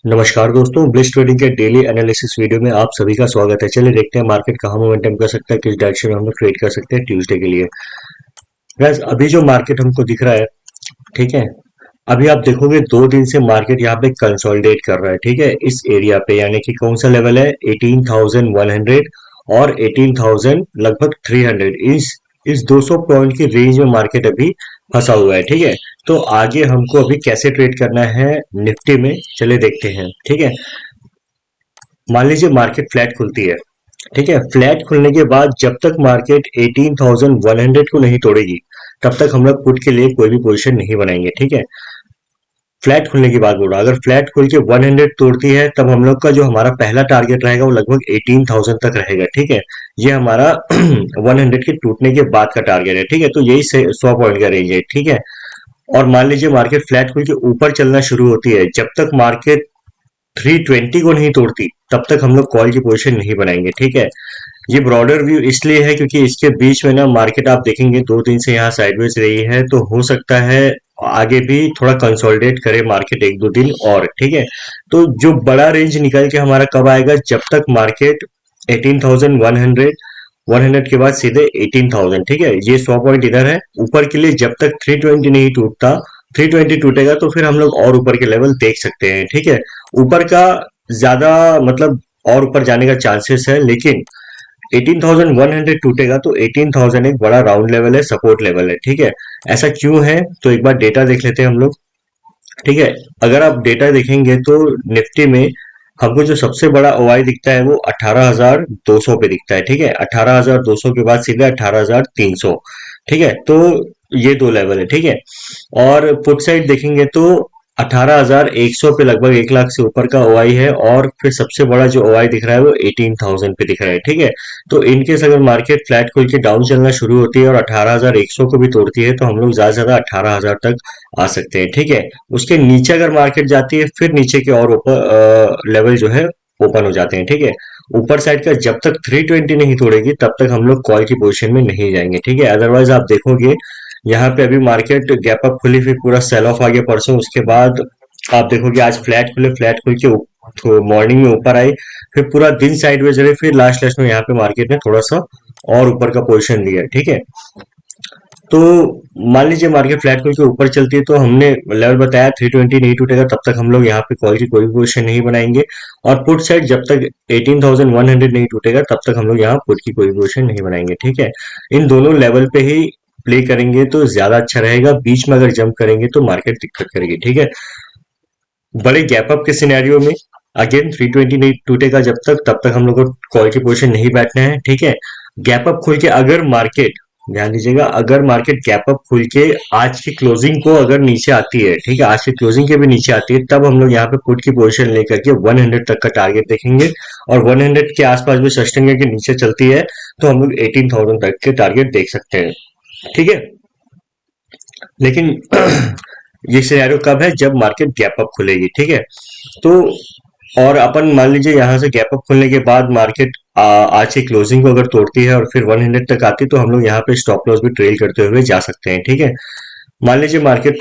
नमस्कार दोस्तों, bliss trading के डेली एनालिसिस वीडियो में आप सभी का स्वागत है। चलिए देखते हैं मार्केट कहाँ मोमेंटम कर सकता है, किस डायरेक्शन में हम लोग ट्रेड कर सकते हैं ट्यूसडे के लिए। बस अभी जो मार्केट हमको दिख रहा है, ठीक है, अभी आप देखोगे 2 दिन से मार्केट यहाँ पे कंसोलिडेट कर रहा है, ठीक है, इस एरिया पे, यानी कि कौन सा लेवल है, 18,100 और 18,000 लगभग 300, इस 200 पॉइंट की रेंज में मार्केट अभी फंसा हुआ है, ठीक है। तो आगे हमको अभी कैसे ट्रेड करना है निफ्टी में, चले देखते हैं, ठीक है। मान लीजिए मार्केट फ्लैट खुलती है, ठीक है, फ्लैट खुलने के बाद जब तक मार्केट 18,100 को नहीं तोड़ेगी तब तक हम लोग पुट के लिए कोई भी पोजीशन नहीं बनाएंगे, ठीक है। फ्लैट खुलने की बात बोल रहा हूं, अगर फ्लैट खुल के 100 तोड़ती है तब हम लोग का जो हमारा पहला टारगेट रहेगा वो लगभग 18,000 तक रहेगा, ठीक है। ये हमारा 100 के टूटने के बाद का टारगेट है, ठीक है। तो यही 100 पॉइंट का रेंज है, ठीक है। और मान लीजिए मार्केट फ्लैट खुल के ऊपर चलना शुरू होती है, जब तक मार्केट 320 को नहीं तोड़ती तब तक हम लोग कॉल की पोजीशन नहीं बनाएंगे, ठीक है। ये ब्रॉडर व्यू इसलिए है क्योंकि इसके बीच में ना मार्केट आप देखेंगे 2 दिन से यहाँ साइडवेज रही है, तो हो सकता है आगे भी थोड़ा कंसोलिडेट करे मार्केट 1-2 दिन और, ठीक है। तो जो बड़ा रेंज निकल के हमारा कब आएगा, जब तक मार्केट 18,100, 100 के बाद सीधे 18,000, ठीक है। ये 100 पॉइंट इधर है ऊपर के लिए, जब तक 320 नहीं टूटता, 320 टूटेगा तो फिर हम लोग और ऊपर के लेवल देख सकते हैं, ठीक है। ऊपर का ज्यादा मतलब और ऊपर जाने का चांसेस है, लेकिन 18,100 टूटेगा तो 18,000 एक बड़ा राउंड लेवल है, सपोर्ट लेवल है, ठीक है। ऐसा क्यों है, तो एक बार डेटा देख लेते हैं हम लोग, ठीक है। अगर आप डेटा देखेंगे तो निफ्टी में हमको जो सबसे बड़ा ओआई दिखता है वो 18,200 पे दिखता है, ठीक है। 18,200 के बाद सीधे 18,300, ठीक है। तो ये दो लेवल है, ठीक है। और पुट साइड देखेंगे तो 18,100 पे लगभग 1 लाख से ऊपर का ओआई है, और फिर सबसे बड़ा जो ओआई दिख रहा है वो 18,000 पे दिख रहा है, ठीक है। तो इनकेस अगर मार्केट फ्लैट खुल के डाउन चलना शुरू होती है और 18,100 को भी तोड़ती है तो हम लोग ज्यादा से ज्यादा 18,000 तक आ सकते हैं, ठीक है। उसके नीचे अगर मार्केट जाती है फिर नीचे के और ऊपर लेवल जो है ओपन हो जाते हैं, ठीक है। ऊपर साइड का जब तक 320 नहीं तोड़ेगी तब तक हम लोग कॉल की पोजीशन में नहीं जाएंगे, ठीक है। अदरवाइज आप देखोगे यहाँ पे अभी मार्केट गैप अप खुली, फिर पूरा सेल ऑफ आ गया परसों, उसके बाद आप देखोगे आज फ्लैट खुले, फ्लैट खुल के तो मॉर्निंग में ऊपर आई, फिर पूरा दिन साइडवेज रहे, फिर लास्ट लास्ट में यहाँ पे मार्केट ने थोड़ा सा और ऊपर का पोजीशन लिया, ठीक है। तो मान लीजिए मार्केट फ्लैट खुल के ऊपर चलती है तो हमने लेवल बताया 320 नहीं टूटेगा तब तक हम लोग यहाँ पे कॉल की कोई भी पोजीशन नहीं बनाएंगे। और पुट साइड जब तक 18,100 नहीं टूटेगा तब तक हम लोग यहाँ पुट की कोई पोजीशन नहीं बनाएंगे, ठीक है। इन दोनों लेवल पे ही प्ले करेंगे तो ज्यादा अच्छा रहेगा, बीच में अगर जंप करेंगे तो मार्केट दिक्कत करेगी, ठीक है। बड़े गैप अप के सिनेरियो में अगेन 320 नहीं टूटेगा जब तक, तब तक हम लोग को कॉल की पोजीशन नहीं बैठना है, ठीक है। गैप अप खुल के अगर मार्केट, ध्यान दीजिएगा, अगर मार्केट गैप अप खुल के आज की क्लोजिंग को अगर नीचे आती है, ठीक है, आज की क्लोजिंग के भी नीचे आती है, तब हम लोग यहाँ पे पुट की पोजीशन लेकर के 100 तक का टारगेट देखेंगे। और 100 के आसपास भी सस्टेन करके नीचे चलती है तो हम लोग 18,000 तक के टारगेट देख सकते हैं, ठीक है। लेकिन ये सिनेरियो कब है, जब मार्केट गैप अप खुलेगी, ठीक है। तो और अपन मान लीजिए यहाँ से गैप अप खुलने के बाद मार्केट आज की क्लोजिंग को अगर तोड़ती है और फिर 100 तक आती है तो हम लोग यहाँ पे स्टॉप लॉस भी ट्रेल करते हुए जा सकते हैं, ठीक है। मान लीजिए मार्केट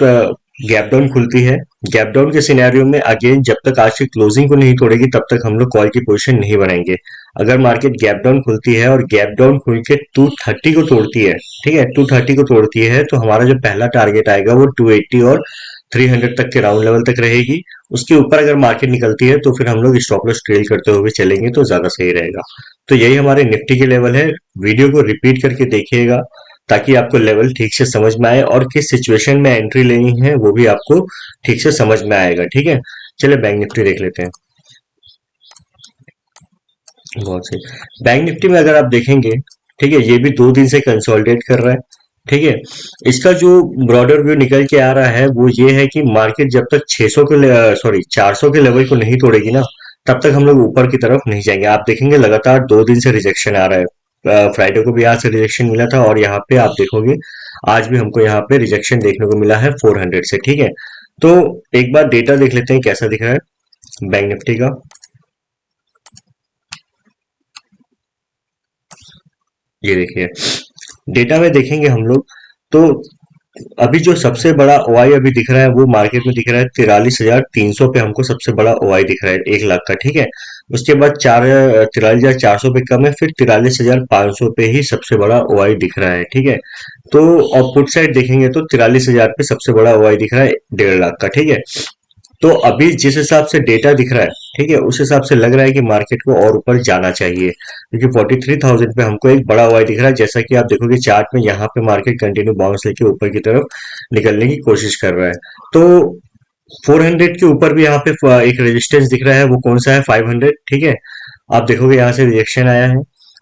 गैप डाउन खुलती है, गैप डाउन के सिनेरियो में अगेन जब तक आज की क्लोजिंग को नहीं तोड़ेगी तब तक हम लोग कॉल की पोजीशन नहीं बनाएंगे। अगर मार्केट गैप डाउन खुलती है और गैप डाउन खुल के 230 को तोड़ती है, ठीक है, 230 को तोड़ती है तो हमारा जो पहला टारगेट आएगा वो 280 और 300 तक के राउंड लेवल तक रहेगी। उसके ऊपर अगर मार्केट निकलती है तो फिर हम लोग स्टॉप लॉस ट्रेल करते हुए चलेंगे तो ज्यादा सही रहेगा। तो यही हमारे निफ्टी के लेवल है। वीडियो को रिपीट करके देखिएगा ताकि आपको लेवल ठीक से समझ में आए और किस सिचुएशन में एंट्री लेनी है वो भी आपको ठीक से समझ में आएगा, ठीक है। चलिए बैंक निफ्टी देख लेते हैं। बहुत सही। बैंक निफ्टी में अगर आप देखेंगे, ठीक है, ये भी 2 दिन से कंसोलिडेट कर रहा है, ठीक है। इसका जो ब्रॉडर व्यू निकल के आ रहा है वो ये है कि मार्केट जब तक 600 के सॉरी 400 के लेवल को नहीं तोड़ेगी ना तब तक हम लोग ऊपर की तरफ नहीं जाएंगे। आप देखेंगे लगातार 2 दिन से रिजेक्शन आ रहा है, फ्राइडे को भी यहाँ से रिजेक्शन मिला था और यहाँ पे आप देखोगे आज भी हमको यहाँ पे रिजेक्शन देखने को मिला है 400 से, ठीक है। तो एक बार डेटा देख लेते हैं कैसा दिख रहा है बैंक निफ्टी का। ये देखिए डेटा में देखेंगे हम लोग तो अभी जो सबसे बड़ा ओआई अभी दिख रहा है वो मार्केट में दिख रहा है 43,300 पे, हमको सबसे बड़ा ओआई दिख रहा है 1 लाख का, ठीक है। उसके बाद 43,400 पे कम है, फिर 43,500 पे ही सबसे बड़ा ओआई दिख रहा है, ठीक है। तो और पुट साइड देखेंगे तो 43,000 पे सबसे बड़ा ओआई दिख रहा है 1.5 लाख का, ठीक है। तो अभी जिस हिसाब से डेटा दिख रहा है, ठीक है, उस हिसाब से लग रहा है कि मार्केट को और ऊपर जाना चाहिए, क्योंकि 43,000 पे हमको एक बड़ा वाई दिख रहा है। जैसा कि आप देखोगे चार्ट में, यहाँ पे मार्केट कंटिन्यू बाउंस लेके ऊपर की तरफ निकलने की कोशिश कर रहा है। तो 400 के ऊपर भी यहाँ पे एक रेजिस्टेंस दिख रहा है, वो कौन सा है? 500, ठीक है। आप देखोगे यहाँ से रिएक्शन आया है,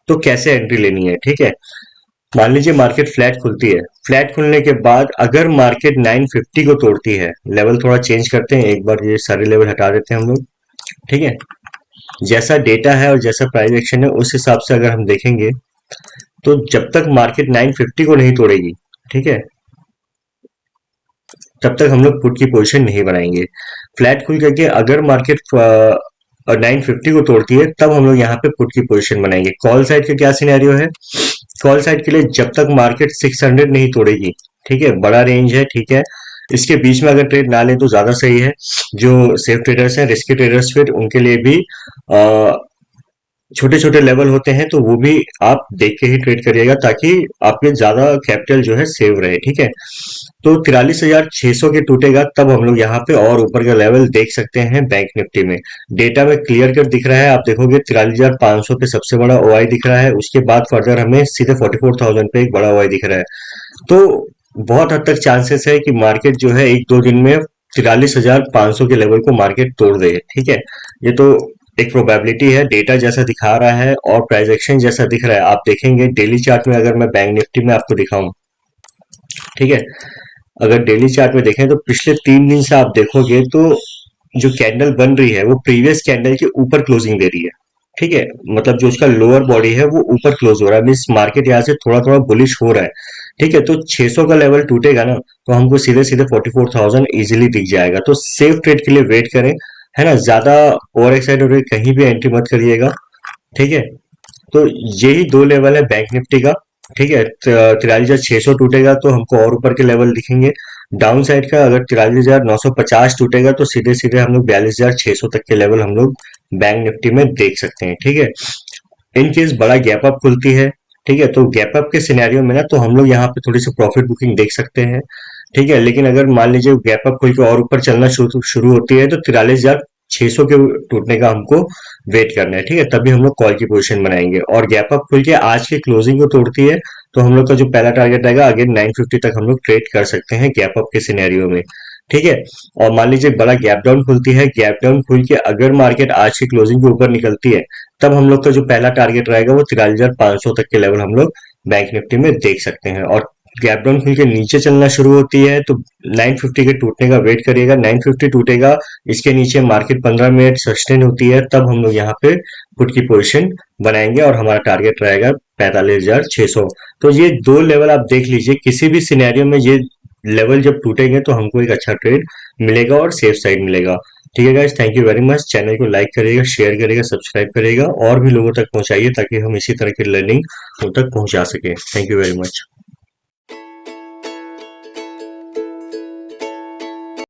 तो कैसे एंट्री लेनी है, ठीक है। मान लीजिए मार्केट फ्लैट खुलती है, फ्लैट खुलने के बाद अगर मार्केट 950 को तोड़ती है, लेवल थोड़ा चेंज करते हैं, एक बार ये सारे लेवल हटा देते हैं हम लोग, ठीक है। जैसा डेटा है और जैसा प्राइस एक्शन है उस हिसाब से अगर हम देखेंगे, तो जब तक मार्केट 950 को नहीं तोड़ेगी, ठीक है, तब तक हम लोग पुट की पोजीशन नहीं बनाएंगे। फ्लैट खुल करके अगर मार्केट 950 को तोड़ती है, तब हम लोग यहाँ पे पुट की पोजीशन बनाएंगे। कॉल साइड का क्या सिनेरियो है? कॉल साइड के लिए जब तक मार्केट 600 नहीं तोड़ेगी, ठीक है, बड़ा रेंज है, ठीक है, इसके बीच में अगर ट्रेड ना लें तो ज्यादा सही है। जो सेफ ट्रेडर्स हैं, रिस्की ट्रेडर्स, फिर उनके लिए भी छोटे छोटे लेवल होते हैं, तो वो भी आप देख के ही ट्रेड करिएगा, ताकि आपके ज्यादा कैपिटल जो है सेव रहे, ठीक है। तो 43,600 के टूटेगा तब हम लोग यहाँ पे और ऊपर का लेवल देख सकते हैं बैंक निफ्टी में। डेटा में क्लियर कट दिख रहा है, आप देखोगे 43,500 पे सबसे बड़ा ओआई दिख रहा है, उसके बाद फर्दर हमें सीधे 44,000 पे एक बड़ा ओआई दिख रहा है। तो बहुत हद तक चांसेस है कि मार्केट जो है 1-2 दिन में 43,500 के लेवल को मार्केट तोड़ दे, ठीक है। ये तो एक प्रोबेबिलिटी है, डेटा जैसा दिखा रहा है और प्राइस एक्शन जैसा दिख रहा है। आप देखेंगे डेली चार्ट में, अगर मैं बैंक निफ्टी में आपको दिखाऊं, ठीक है, अगर डेली चार्ट में देखें तो पिछले 3 दिन से आप देखोगे तो जो कैंडल बन रही है वो प्रीवियस कैंडल के ऊपर क्लोजिंग दे रही है, ठीक है। मतलब जो उसका लोअर बॉडी है वो ऊपर क्लोज हो रहा है, मीन्स मार्केट यहाँ से थोड़ा थोड़ा बुलिश हो रहा है, ठीक है। तो 600 का लेवल टूटेगा ना, तो हमको सीधे सीधे 44,000 इजीली दिख जाएगा। तो सेफ ट्रेड के लिए वेट करें, है ना, ज्यादा ओवर एक्साइड हो कहीं भी एंट्री मत करिएगा, ठीक है। तो यही दो लेवल है बैंक निफ्टी का, ठीक है। 43,600 टूटेगा तो हमको और ऊपर के लेवल दिखेंगे। डाउन साइड का अगर 43,950 टूटेगा तो सीधे सीधे हम लोग 42,600 तक के लेवल हम लोग बैंक निफ्टी में देख सकते हैं, ठीक है। इन केस बड़ा गैप अप खुलती है, ठीक है, तो गैप अप के सिनेरियो में ना, तो हम लोग यहाँ पे थोड़ी सी प्रॉफिट बुकिंग देख सकते हैं, ठीक है। लेकिन अगर मान लीजिए गैप अप खुल के और ऊपर चलना शुरू शुरू होती है, तो 43,600 के टूटने का हमको वेट करना है, ठीक है, तभी हम लोग कॉल की पोजीशन बनाएंगे। और गैप अप खुल के आज के क्लोजिंग को तोड़ती है, तो हम लोग का जो पहला टारगेट रहेगा अगेन 950 तक हम लोग ट्रेड कर सकते हैं गैप अप के सिनेरियो में, ठीक है। और मान लीजिए बड़ा गैप डाउन खुलती है, गैप डाउन खुल के अगर मार्केट आज की क्लोजिंग के ऊपर निकलती है, तब हम लोग का जो पहला टारगेट रहेगा वो 43,500 तक के लेवल हम लोग बैंक निफ्टी में देख सकते हैं। और गैप डाउन खुल के नीचे चलना शुरू होती है तो 950 के टूटने का वेट करिएगा। 950 टूटेगा, इसके नीचे मार्केट 15 मिनट सस्टेन होती है, तब हम लोग यहाँ पे पुट की पोजीशन बनाएंगे और हमारा टारगेट रहेगा 45,600। तो ये दो लेवल आप देख लीजिए, किसी भी सिनेरियो में ये लेवल जब टूटेंगे तो हमको एक अच्छा ट्रेड मिलेगा और सेफ साइड मिलेगा। ठीक है guys, thank you very much. Channel को लाइक करिएगा, शेयर करिएगा, सब्सक्राइब करिएगा और भी लोगों तक पहुंचाइए, ताकि हम इसी तरह की लर्निंग उन तक पहुंचा सके। Thank you very much.